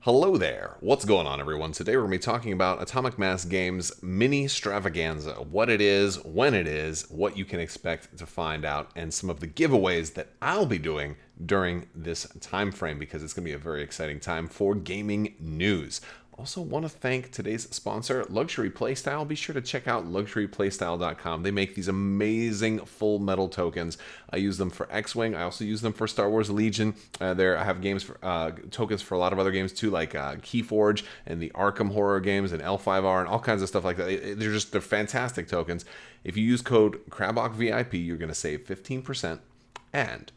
Hello there. What's going on, everyone? Today we're going to be talking about Atomic Mass Games Mini-Stravaganza, what it is, when it is, what you can expect to find out, and some of the giveaways that I'll be doing during this time frame because it's going to be a very exciting time for gaming news. Also want to thank today's sponsor, Luxury Playstyle. Be sure to check out luxuryplaystyle.com. They make these amazing full metal tokens. I use them for X-Wing. I also use them for Star Wars Legion. I have games for, tokens for a lot of other games too, like Keyforge and the Arkham horror games and L5R and all kinds of stuff like that. They're fantastic tokens. If you use code Crabbok VIP, you're going to save 15%. And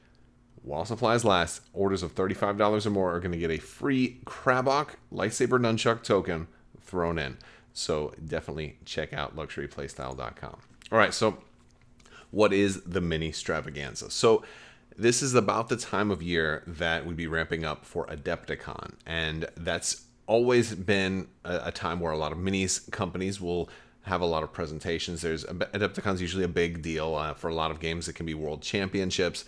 while supplies last, orders of $35 or more are going to get a free Crabbok lightsaber nunchuck token thrown in. So definitely check out luxuryplaystyle.com. All right, so what is the Mini-Stravaganza? So this is about the time of year that we'd be ramping up for Adepticon, and that's always been a time where a lot of minis companies will have a lot of presentations. Adepticon's usually a big deal for a lot of games. It can be world championships.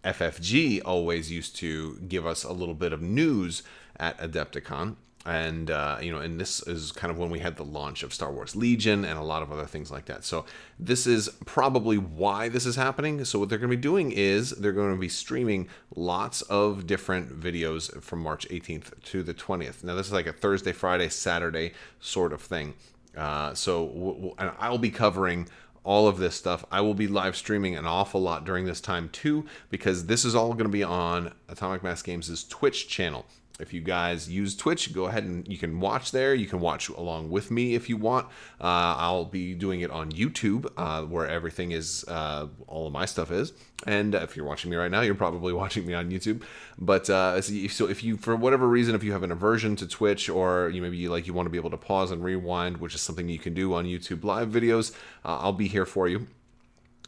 FFG always used to give us a little bit of news at Adepticon, and and this is kind of when we had the launch of Star Wars Legion and a lot of other things like that. So this is probably why this is happening. So what they're going to be doing is they're going to be streaming lots of different videos from March 18th to the 20th. Now this is like a Thursday, Friday, Saturday sort of thing. And I'll be covering all of this stuff. I will be live streaming an awful lot during this time too, because this is all going to be on Atomic Mass Games' Twitch channel. If you guys use Twitch, go ahead and you can watch there. You can watch along with me if you want. I'll be doing it on YouTube, where everything is, all of my stuff is. And if you're watching me right now, you're probably watching me on YouTube. But so if you, for whatever reason, if you have an aversion to Twitch, or you want to be able to pause and rewind, which is something you can do on YouTube live videos, I'll be here for you.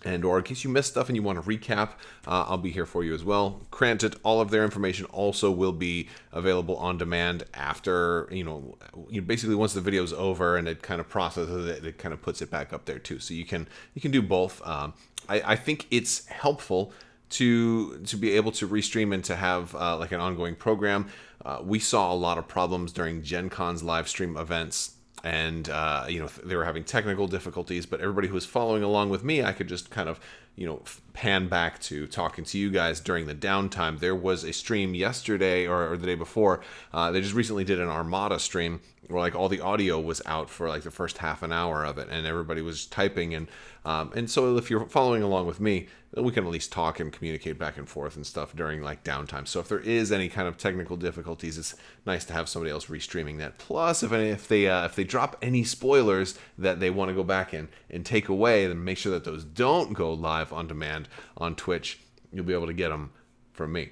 Or in case you missed stuff and you want to recap, I'll be here for you as well. Granted, all of their information also will be available on demand after, basically once the video's over and it kind of processes it, it kind of puts it back up there too. So you can do both. I think it's helpful to be able to restream and to have like an ongoing program. We saw a lot of problems during Gen Con's live stream events. And, they were having technical difficulties, but everybody who was following along with me, I could just kind of, pan back to talking to you guys during the downtime. There was a stream yesterday or the day before. They just recently did an Armada stream where like all the audio was out for like the first half an hour of it, and everybody was typing. And so if you're following along with me, then we can at least talk and communicate back and forth and stuff during like downtime. So if there is any kind of technical difficulties, it's nice to have somebody else restreaming that. Plus, if they drop any spoilers that they want to go back and take away, then make sure that those don't go live on demand on Twitch. You'll be able to get them from me.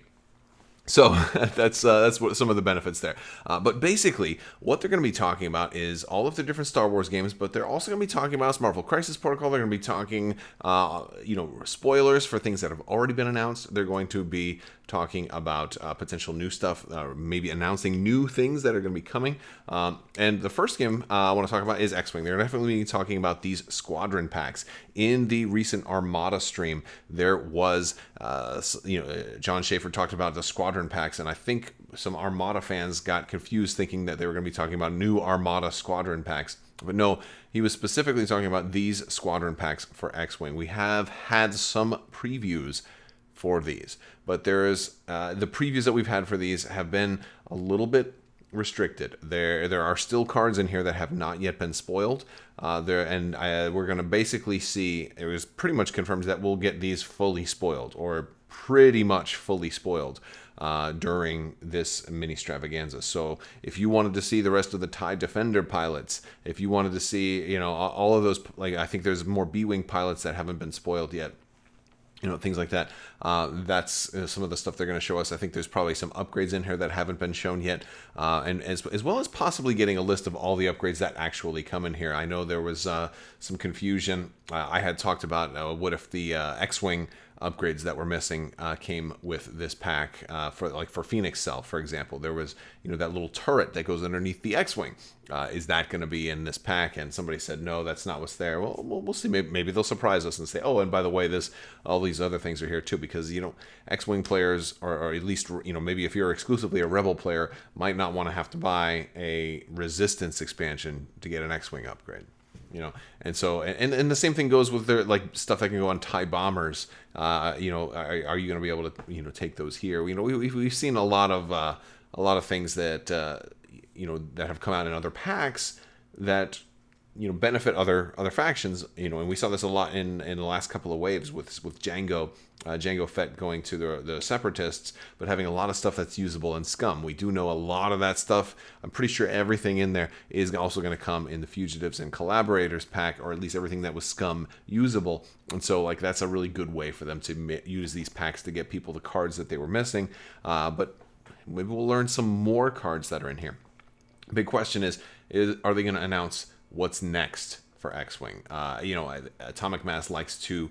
So that's what some of the benefits there. But basically, what they're going to be talking about is all of the different Star Wars games, but they're also going to be talking about Marvel Crisis Protocol. They're going to be talking, spoilers for things that have already been announced. They're going to be talking about potential new stuff, maybe announcing new things that are going to be coming. And the first game I want to talk about is X-Wing. They're definitely talking about these squadron packs. In the recent Armada stream, there was, John Schaefer talked about the squadron packs, and I think some Armada fans got confused thinking that they were going to be talking about new Armada squadron packs. But no, he was specifically talking about these squadron packs for X-Wing. We have had some previews for these, but there is the previews that we've had for these have been a little bit restricted. There are still cards in here that have not yet been spoiled. We're going to basically see, it was pretty much confirmed that we'll get these fully spoiled, or pretty much fully spoiled during this Mini-Stravaganza. So if you wanted to see the rest of the TIE Defender pilots, if you wanted to see, all of those, like I think there's more B-Wing pilots that haven't been spoiled yet. Things like that. That's some of the stuff they're going to show us. I think there's probably some upgrades in here that haven't been shown yet, and as well as possibly getting a list of all the upgrades that actually come in here. I know there was some confusion. I had talked about what if the X-Wing upgrades that were missing came with this pack. For Phoenix Cell, for example, there was that little turret that goes underneath the X-wing. Is that going to be in this pack? And somebody said no, that's not what's there. Well, we'll see. Maybe they'll surprise us and say, oh, and by the way, all these other things are here too, because X-wing players, or at least maybe if you're exclusively a Rebel player, might not want to have to buy a Resistance expansion to get an X-wing upgrade. And so and the same thing goes with their stuff that can go on TIE bombers. Are you going to be able to take those here? We've seen a lot of things that that have come out in other packs that benefit other factions. And we saw this a lot in the last couple of waves with Jango Fett going to the Separatists, but having a lot of stuff that's usable in Scum. We do know a lot of that stuff. I'm pretty sure everything in there is also going to come in the Fugitives and Collaborators pack, or at least everything that was Scum usable. And so that's a really good way for them to use these packs to get people the cards that they were missing. But maybe we'll learn some more cards that are in here. Big question is are they going to announce what's next for X-Wing? Atomic Mass likes to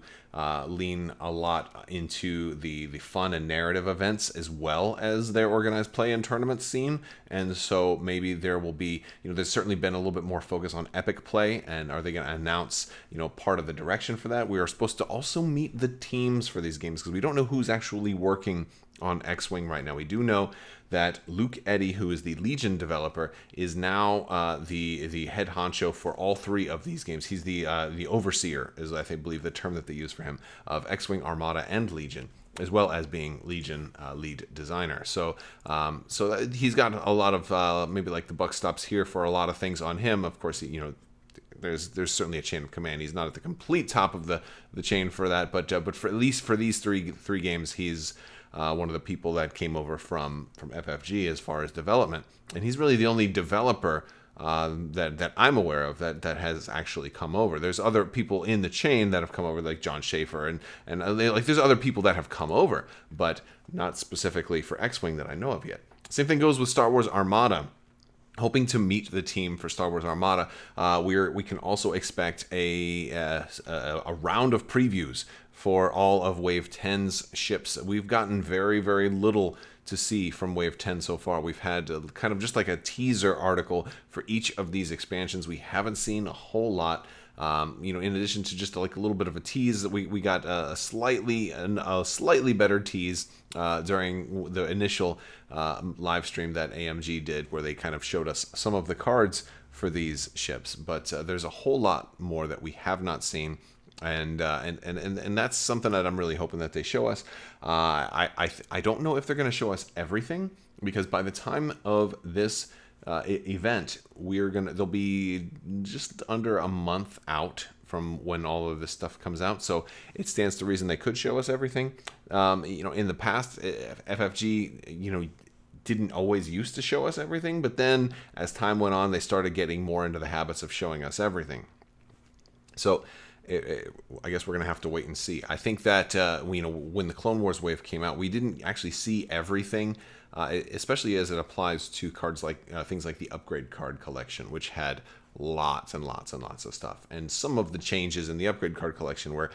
lean a lot into the fun and narrative events as well as their organized play and tournament scene. And so maybe there will be, there's certainly been a little bit more focus on epic play. And are they going to announce, part of the direction for that? We are supposed to also meet the teams for these games, because we don't know who's actually working on X-Wing right now. We do know that Luke Eddy, who is the Legion developer, is now the head honcho for all three of these games. He's the overseer, is I believe the term that they use for him, of X-Wing, Armada, and Legion, as well as being Legion lead designer. So he's got a lot of maybe the buck stops here for a lot of things on him. Of course, there's certainly a chain of command. He's not at the complete top of the chain for that, but for at least for these three games, he's one of the people that came over from FFG as far as development, and he's really the only developer that I'm aware of that has actually come over. There's other people in the chain that have come over, like John Schaefer, and there's other people that have come over, but not specifically for X-Wing that I know of yet. Same thing goes with Star Wars Armada. Hoping to meet the team for Star Wars Armada, we can also expect a round of previews for all of Wave 10's ships. We've gotten very, very little to see from Wave 10 so far. We've had kind of just like a teaser article for each of these expansions. We haven't seen a whole lot. In addition to just like a little bit of a tease, we got a slightly better tease during the initial live stream that AMG did, where they kind of showed us some of the cards for these ships. But there's a whole lot more that we have not seen. And that's something that I'm really hoping that they show us. I don't know if they're going to show us everything, because by the time of this event, they'll be just under a month out from when all of this stuff comes out. So it stands to reason they could show us everything. In the past, FFG, didn't always used to show us everything, but then as time went on, they started getting more into the habits of showing us everything. So I guess we're going to have to wait and see. I think that, when the Clone Wars wave came out, we didn't actually see everything, especially as it applies to cards like things like the Upgrade card collection, which had lots and lots and lots of stuff. And some of the changes in the Upgrade card collection were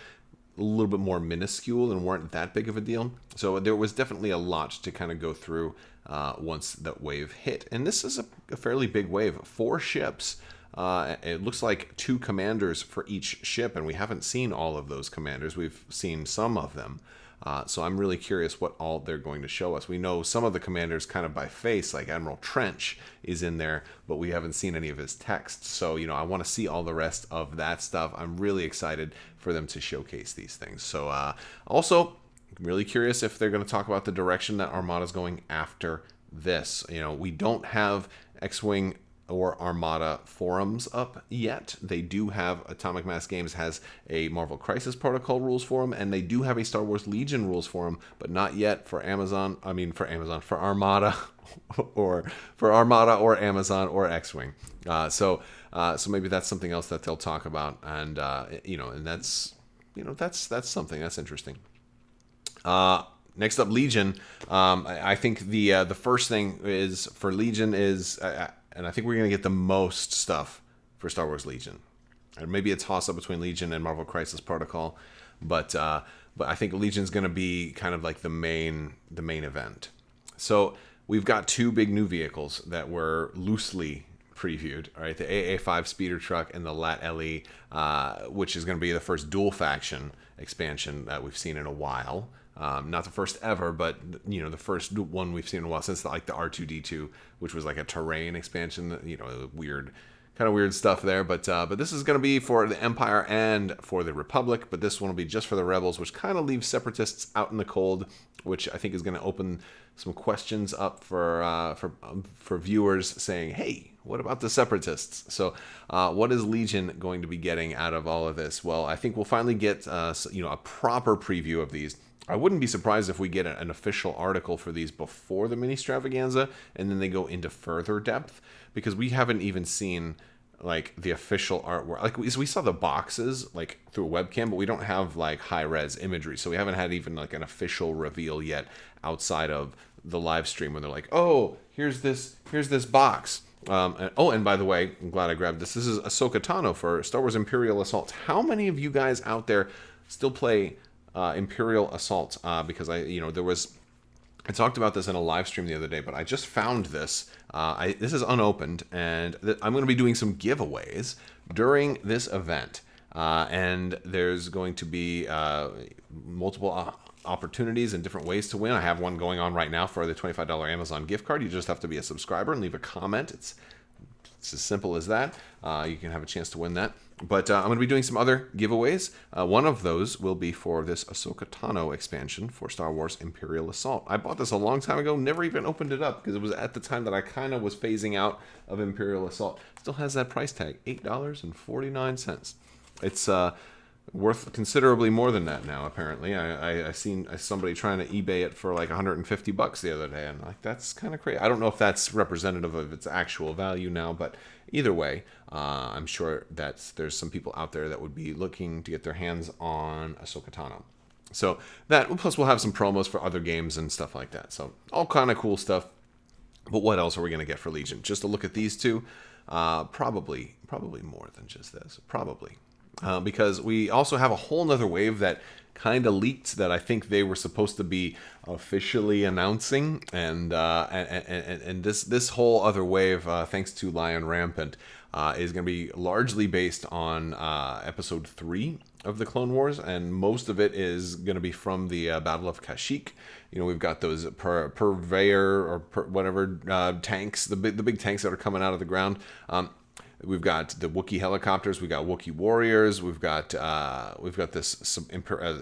a little bit more minuscule and weren't that big of a deal. So there was definitely a lot to kind of go through once that wave hit. And this is a fairly big wave. 4 ships. It looks like 2 commanders for each ship, and we haven't seen all of those commanders. We've seen some of them. So I'm really curious what all they're going to show us. We know some of the commanders kind of by face, like Admiral Trench is in there, but we haven't seen any of his text. So, I want to see all the rest of that stuff. I'm really excited for them to showcase these things. So also, really curious if they're going to talk about the direction that Armada's going after this. We don't have X-Wing or Armada forums up yet. They do have, Atomic Mass Games has a Marvel Crisis Protocol rules forum, and they do have a Star Wars Legion rules forum, but not yet for Armada or Amazon or X-Wing. So maybe that's something else that they'll talk about, and and that's something that's interesting. Next up, Legion. I think the first thing is for Legion is, and I think we're going to get the most stuff for Star Wars Legion. And maybe a toss-up between Legion and Marvel Crisis Protocol. But but I think Legion's going to be kind of like the main event. So we've got two big new vehicles that were loosely previewed. All right, the Aa5 Speeder Truck and the Lat LE, which is going to be the first dual faction expansion that we've seen in a while. Not the first ever, but the first one we've seen in a while since like the R2D2, which was like a terrain expansion. Kind of weird stuff there. But this is going to be for the Empire and for the Republic. But this one will be just for the Rebels, which kind of leaves Separatists out in the cold, which I think is going to open some questions up for viewers saying, hey, what about the Separatists? So what is Legion going to be getting out of all of this? Well, I think we'll finally get a proper preview of these. I wouldn't be surprised if we get an official article for these before the Mini-Stravaganza, and then they go into further depth, because we haven't even seen like the official artwork. Like we saw the boxes like through a webcam, but we don't have like high-res imagery, so we haven't had even like an official reveal yet outside of the live stream when they're like, oh, here's this box. And by the way, I'm glad I grabbed this. This is Ahsoka Tano for Star Wars Imperial Assault. How many of you guys out there still play Imperial Assault? Because I talked about this in a live stream the other day, but I just found this. This is unopened, and I'm going to be doing some giveaways during this event. And there's going to be multiple opportunities and different ways to win. I have one going on right now for the $25 Amazon gift card. You just have to be a subscriber and leave a comment. It's as simple as that. You can have a chance to win that. But I'm going to be doing some other giveaways. One of those will be for this Ahsoka Tano expansion for Star Wars Imperial Assault. I bought this a long time ago, never even opened it up, because it was at the time that I kind of was phasing out of Imperial Assault. Still has that price tag, $8.49. It's worth considerably more than that now, apparently. I seen somebody trying to eBay it for like $150 the other day, and like, that's kind of crazy. I don't know if that's representative of its actual value now, but either way, I'm sure that there's some people out there that would be looking to get their hands on Ahsoka Tano. So that, plus we'll have some promos for other games and stuff like that. So all kind of cool stuff. But what else are we going to get for Legion? Just a look at these two? Probably more than just this. Probably. Because we also have a whole nother wave that kind of leaked that I think they were supposed to be officially announcing, and this whole other wave, thanks to Lion Rampant, is going to be largely based on episode 3 of the Clone Wars, and most of it is going to be from the Battle of Kashyyyk. We've got those purveyor or whatever tanks, the big tanks that are coming out of the ground. We've got the Wookiee helicopters. We've got Wookiee warriors. We've got this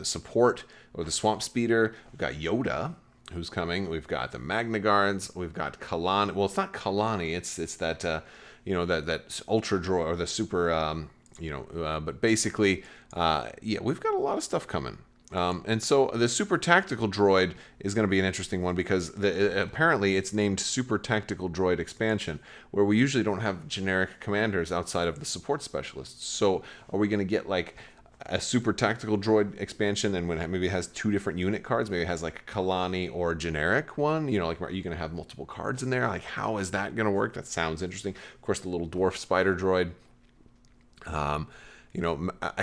support, or the Swamp Speeder. We've got Yoda, who's coming. We've got the Magna Guards. We've got Kalani. Well, it's not Kalani. It's that that Ultra Droid, or the super. But basically, we've got a lot of stuff coming. And so the Super Tactical Droid is going to be an interesting one, because apparently it's named Super Tactical Droid Expansion, where we usually don't have generic commanders outside of the support specialists. So are we going to get like a Super Tactical Droid expansion, and when maybe it has 2 different unit cards, maybe it has like a Kalani or a generic one, like, are you going to have multiple cards in there? Like, how is that going to work? That sounds interesting. Of course, the little dwarf spider droid. I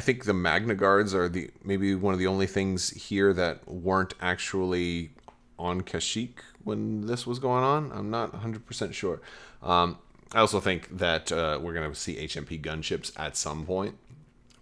think the Magna Guards are maybe one of the only things here that weren't actually on Kashyyyk when this was going on. I'm not 100% sure. I also think that we're going to see HMP gunships at some point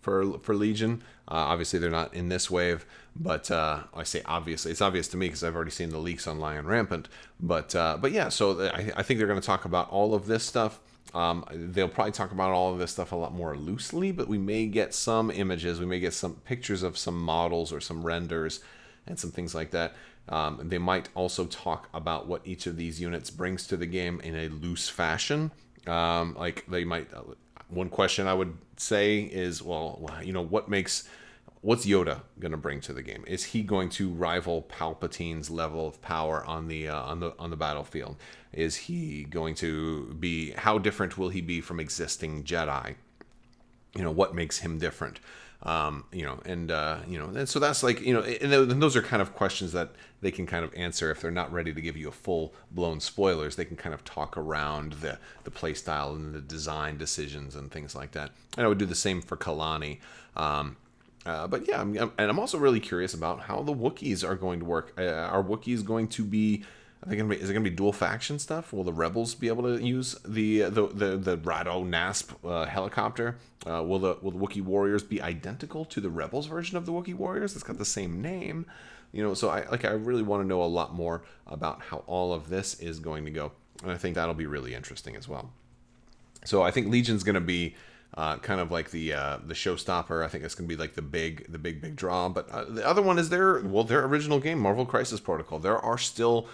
for Legion. Obviously, they're not in this wave, but I say obviously. It's obvious to me because I've already seen the leaks on Lion Rampant. But yeah, so I think they're going to talk about all of this stuff. They'll probably talk about all of this stuff a lot more loosely, but we may get some images, we may get some pictures of some models or some renders and some things like that. They might also talk about what each of these units brings to the game in a loose fashion. Like they might, one question I would say is, what's Yoda going to bring to the game? Is he going to rival Palpatine's level of power on the battlefield? Is he going to be, how different will he be from existing Jedi? What makes him different? And so that's like, and those are kind of questions that they can kind of answer if they're not ready to give you a full-blown spoilers. They can kind of talk around the play style and the design decisions and things like that. And I would do the same for Kalani. But yeah, and I'm also really curious about how the Wookiees are going to work. Are Wookiees going to be? Is it going to be dual faction stuff? Will the rebels be able to use the Rado NASP helicopter? Will the Wookiee warriors be identical to the rebels version of the Wookiee warriors? It's got the same name, So I really want to know a lot more about how all of this is going to go, and I think that'll be really interesting as well. So I think Legion's going to be kind of like the showstopper. I think it's going to be like the big draw. But the other one is their original game, Marvel Crisis Protocol. There are still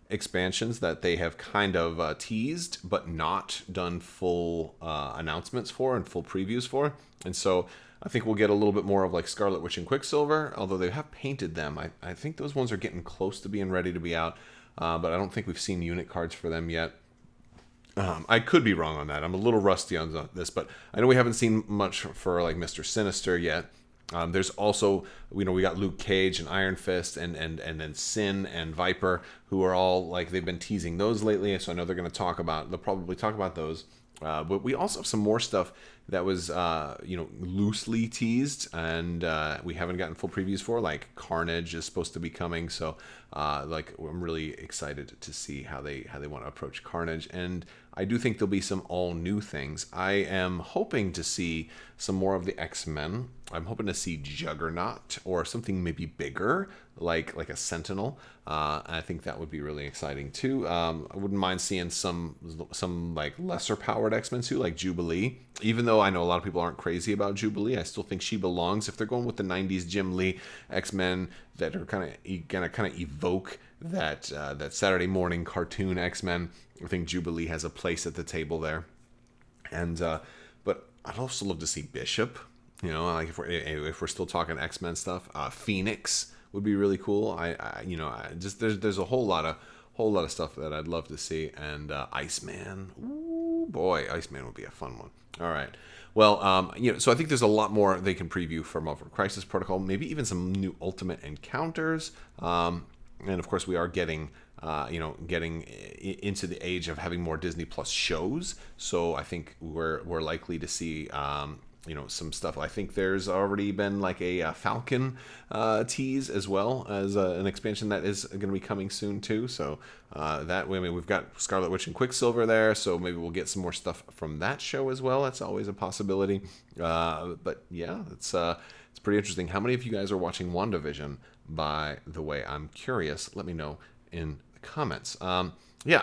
expansions that they have kind of teased but not done full announcements for and full previews for. And so I think we'll get a little bit more of like Scarlet Witch and Quicksilver, although they have painted them. I think those ones are getting close to being ready to be out, but I don't think we've seen unit cards for them yet. I could be wrong on that. I'm a little rusty on this, but I know we haven't seen much for like Mr. Sinister yet. There's also, we got Luke Cage and Iron Fist and then Sin and Viper, who are all like, they've been teasing those lately, so I know they'll probably talk about those. But we also have some more stuff that was, loosely teased, and we haven't gotten full previews for, like Carnage is supposed to be coming. So, I'm really excited to see how they want to approach Carnage, and I do think there'll be some all new things. I am hoping to see some more of the X-Men. I'm hoping to see Juggernaut or something maybe bigger, like a Sentinel. I think that would be really exciting too. I wouldn't mind seeing some like lesser powered X-Men too, like Jubilee. Even though I know a lot of people aren't crazy about Jubilee, I still think she belongs. If they're going with the '90s Jim Lee X-Men that are gonna kind of evoke that Saturday morning cartoon X-Men, I think Jubilee has a place at the table there. And but I'd also love to see Bishop. Like if we're still talking X-Men stuff, Phoenix would be really cool. There's a whole lot of stuff that I'd love to see. And Iceman, ooh boy, Iceman would be a fun one. All right, well, so I think there's a lot more they can preview for Marvel Crisis Protocol. Maybe even some new Ultimate Encounters. And of course, we are getting into the age of having more Disney Plus shows. So I think we're likely to see some stuff. I think there's already been like a Falcon tease, as well as an expansion that is going to be coming soon too. So that way, we've got Scarlet Witch and Quicksilver there, so maybe we'll get some more stuff from that show as well. That's always a possibility. But yeah, it's pretty interesting. How many of you guys are watching WandaVision, by the way? I'm curious. Let me know in the comments.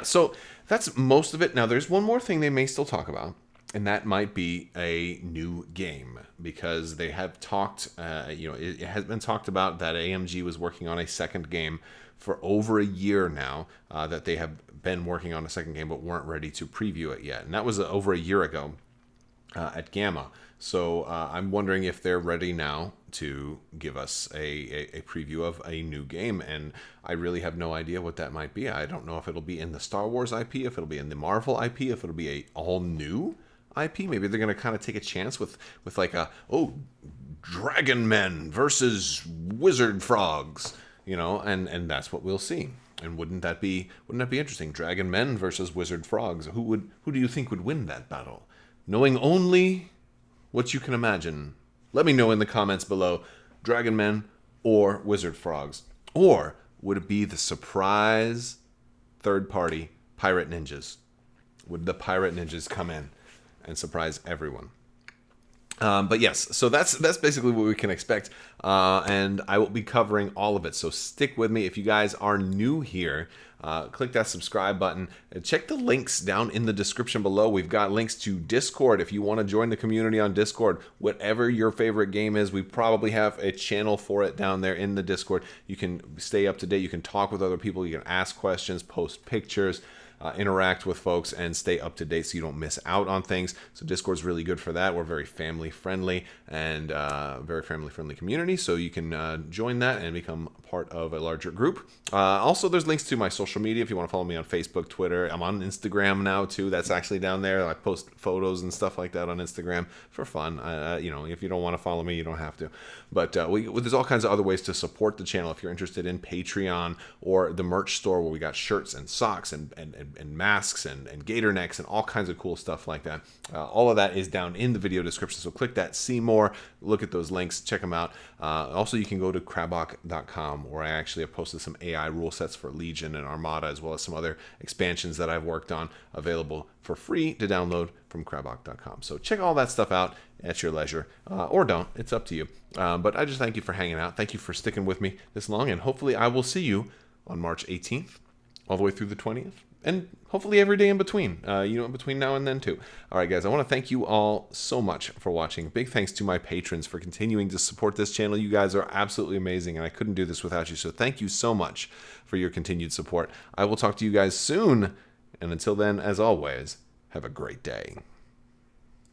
So that's most of it. Now, there's one more thing they may still talk about, and that might be a new game, because they have talked, it has been talked about that AMG was working on a second game for over a year now, that they have been working on a second game but weren't ready to preview it yet. And that was over a year ago at Gamma. So I'm wondering if they're ready now to give us a preview of a new game, and I really have no idea what that might be. I don't know if it'll be in the Star Wars IP, if it'll be in the Marvel IP, if it'll be a all new IP. Maybe they're going to kind of take a chance with like Dragon Men versus Wizard Frogs, and that's what we'll see. And wouldn't that be interesting? Dragon Men versus Wizard Frogs. Who do you think would win that battle? Knowing only what you can imagine. Let me know in the comments below. Dragon Men or Wizard Frogs? Or would it be the surprise third party Pirate Ninjas? Would the Pirate Ninjas come in and surprise everyone? But yes, so that's basically what we can expect, and I will be covering all of it, so stick with me. If you guys are new here, click that subscribe button and check the links down in the description below. We've got links to Discord if you want to join the community on Discord. Whatever your favorite game is, we probably have a channel for it down there in the Discord. You can stay up to date, you can talk with other people, you can ask questions, post pictures, interact with folks, and stay up to date so you don't miss out on things. So Discord's really good for that. We're very family friendly and very family friendly community, so you can join that and become part of a larger group. Also, there's links to my social media if you want to follow me on Facebook, Twitter. I'm on Instagram now too. That's actually down there. I post photos and stuff like that on Instagram for fun. If you don't want to follow me, you don't have to. But there's all kinds of other ways to support the channel if you're interested in Patreon or the merch store, where we got shirts and socks and and masks and gator necks and all kinds of cool stuff like that. All of that is down in the video description, so click that, see more, look at those links, check them out. Also, you can go to Crabbok.com, where I actually have posted some AI rule sets for Legion and Armada, as well as some other expansions that I've worked on, available for free to download from Crabbok.com. So check all that stuff out at your leisure, or don't. It's up to you. But I just thank you for hanging out. Thank you for sticking with me this long, and hopefully I will see you on March 18th, all the way through the 20th, and hopefully every day in between, in between now and then too. All right, guys, I want to thank you all so much for watching. Big thanks to my patrons for continuing to support this channel. You guys are absolutely amazing, and I couldn't do this without you, so thank you so much for your continued support. I will talk to you guys soon, and until then, as always, have a great day.